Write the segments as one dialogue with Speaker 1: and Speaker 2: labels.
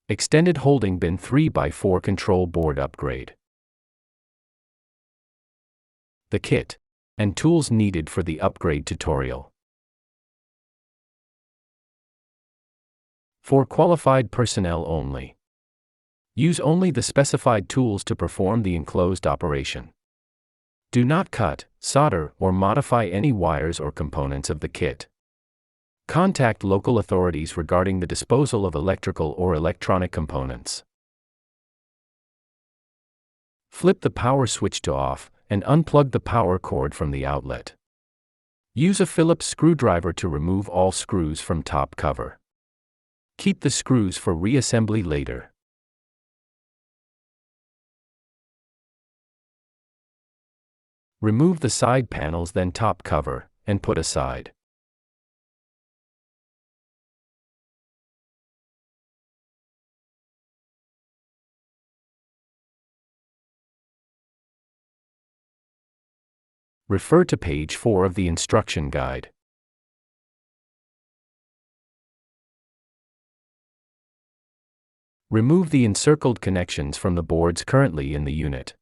Speaker 1: Extended Holding Bin 3x4 Control Board Upgrade. The kit and tools needed for the upgrade tutorial. For qualified personnel only. Use only the specified tools to perform the enclosed operation. Do not cut, solder, or modify any wires or components of the kit. Contact local authorities regarding the disposal of electrical or electronic components. Flip the power switch to off, and unplug the power cord from the outlet. Use a Phillips screwdriver to remove all screws from top cover. Keep the screws for reassembly later. Remove the side panels, then top cover, and put aside. Refer to page 4 of the instruction guide. Remove the encircled connections from the boards currently in the unit.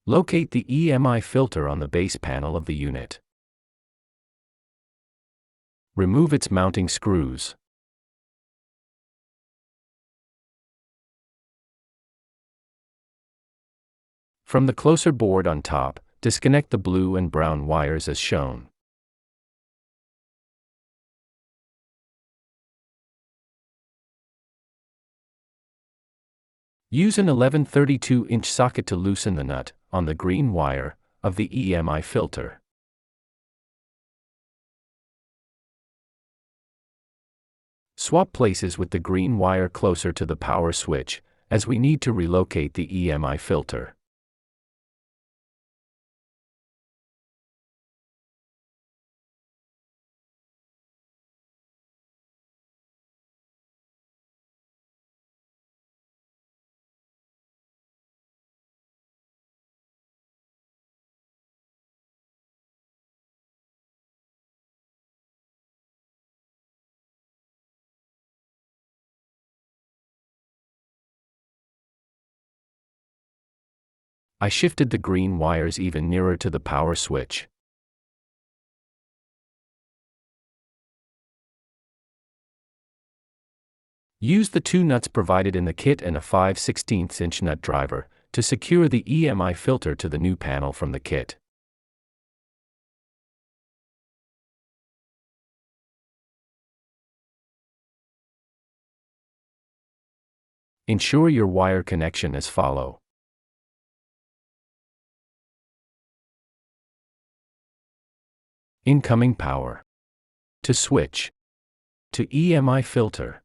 Speaker 1: Locate the EMI filter on the base panel of the unit. Remove its mounting screws. From the closer board on top, disconnect the blue and brown wires as shown. Use an 11/32-inch socket to loosen the nut on the green wire of the EMI filter. Swap places with the green wire closer to the power switch, as we need to relocate the EMI filter. I shifted the green wires even nearer to the power switch. Use the two nuts provided in the kit and a 5/16" nut driver to secure the EMI filter to the new panel from the kit. Ensure your wire connection as follows. Incoming power. To switch. To EMI filter.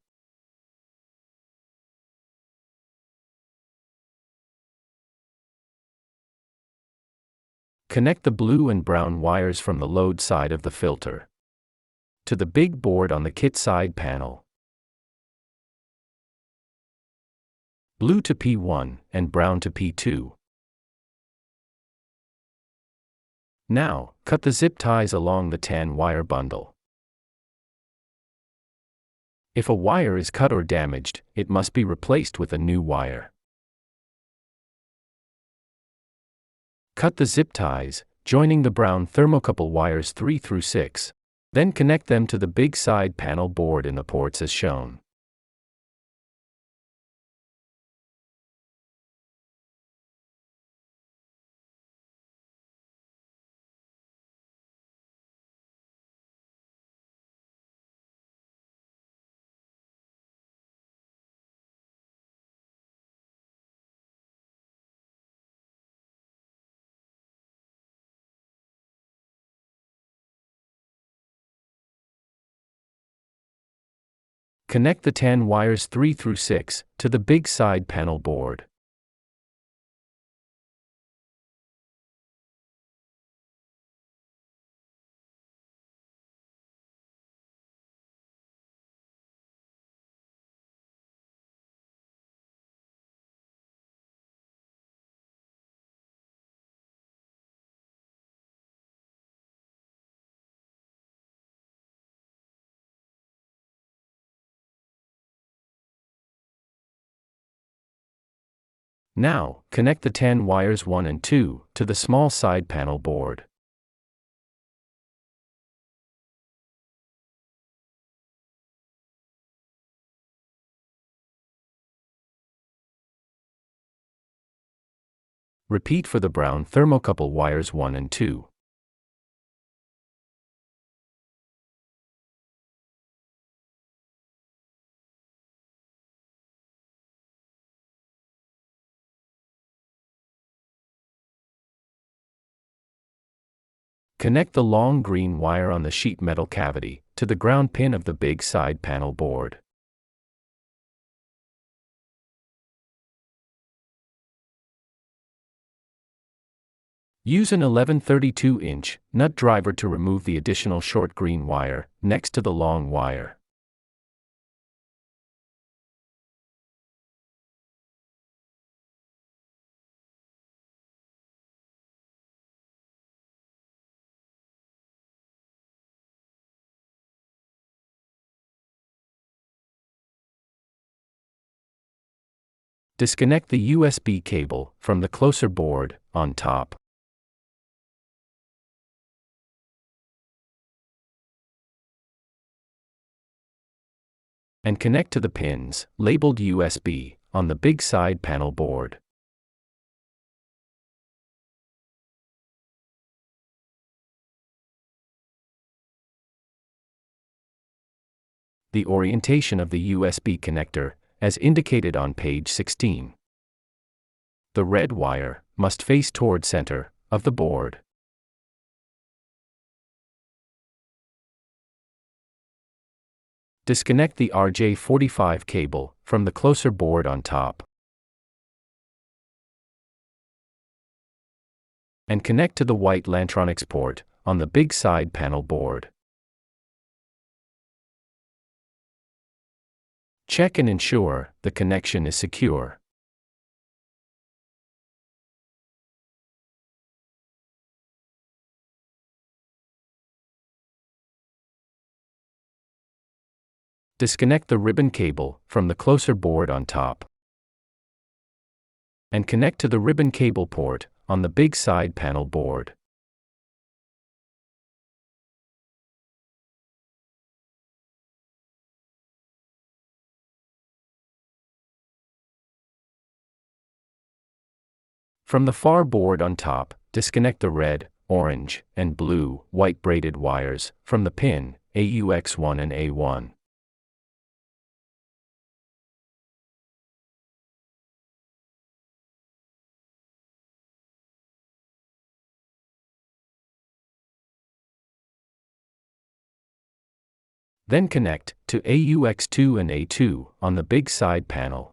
Speaker 1: Connect the blue and brown wires from the load side of the filter to the big board on the kit side panel. Blue to P1 and brown to P2. Now, cut the zip ties along the tan wire bundle. If a wire is cut or damaged, it must be replaced with a new wire. Cut the zip ties, joining the brown thermocouple wires 3 through 6. Then connect them to the big side panel board in the ports as shown. Connect the 10 wires 3 through 6 to the big side panel board. Now, connect the 10 wires 1 and 2 to the small side panel board. Repeat for the brown thermocouple wires 1 and 2. Connect the long green wire on the sheet metal cavity to the ground pin of the big side panel board. Use an 11/32-inch nut driver to remove the additional short green wire next to the long wire. Disconnect the USB cable from the closer board on top. And connect to the pins, labeled USB, on the big side panel board. The orientation of the USB connector, as indicated on page 16. The red wire must face toward center of the board. Disconnect the RJ45 cable from the closer board on top. And connect to the white Lantronix port on the big side panel board. Check and ensure the connection is secure. Disconnect the ribbon cable from the closer board on top. And connect to the ribbon cable port on the big side panel board. From the far board on top, disconnect the red, orange, and blue, white braided wires from the pin AUX1 and A1. Then connect to AUX2 and A2 on the big side panel.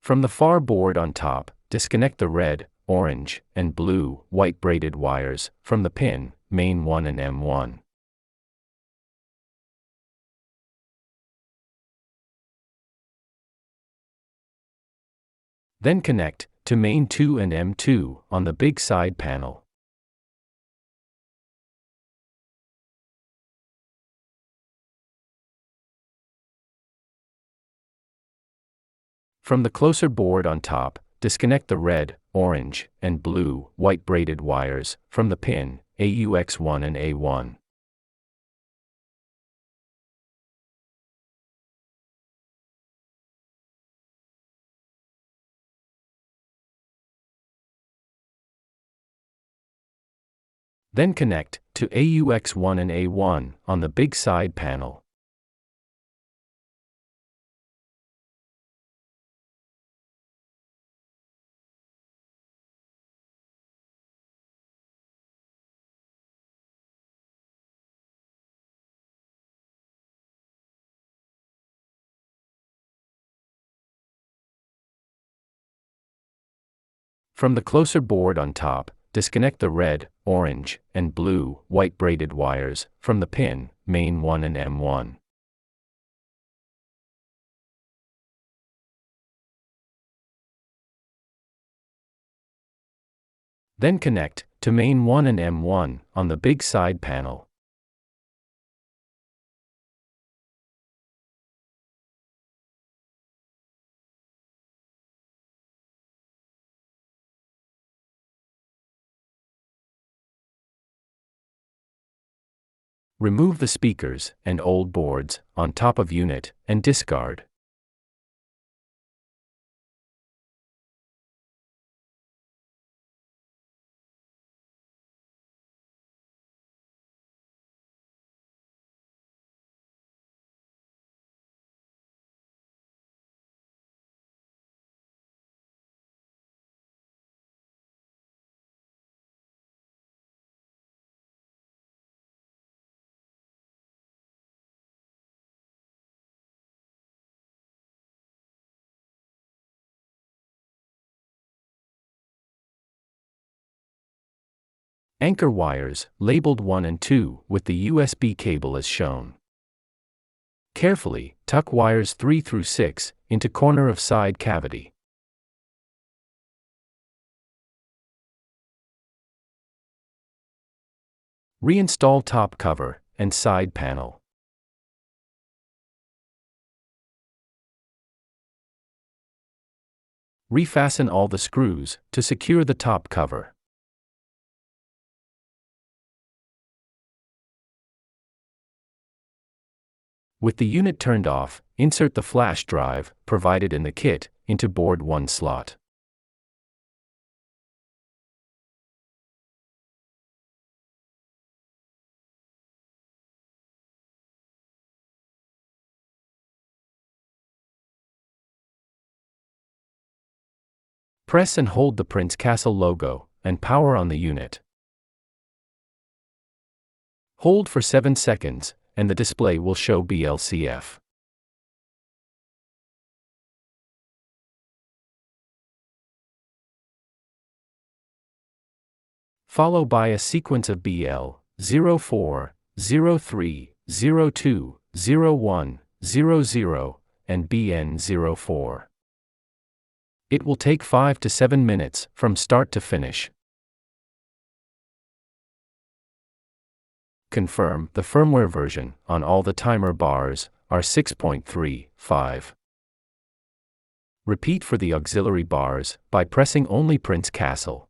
Speaker 1: From the far board on top, disconnect the red, orange, and blue, white braided wires from the pin main 1 and M1. Then connect to main 2 and M2 on the big side panel. From the closer board on top, disconnect the red, orange, and blue, white braided wires from the pin AUX1 and A1. Then connect to AUX1 and A1 on the big side panel. From the closer board on top, disconnect the red, orange, and blue, white braided wires from the pin, main 1 and M1. Then connect to main 1 and M1 on the big side panel. Remove the speakers and old boards on top of unit and discard. Anchor wires, labeled 1 and 2, with the USB cable as shown. Carefully tuck wires 3 through 6 into corner of side cavity. Reinstall top cover and side panel. Refasten all the screws to secure the top cover. With the unit turned off, insert the flash drive, provided in the kit, into board 1 slot. Press and hold the Prince Castle logo, and power on the unit. Hold for 7 seconds, and the display will show BLCF. Follow by a sequence of BL 04, 03, 02, 01, 00, and BN 04. It will take 5 to 7 minutes from start to finish. Confirm the firmware version on all the timer bars are 6.35. Repeat for the auxiliary bars by pressing only Prince Castle.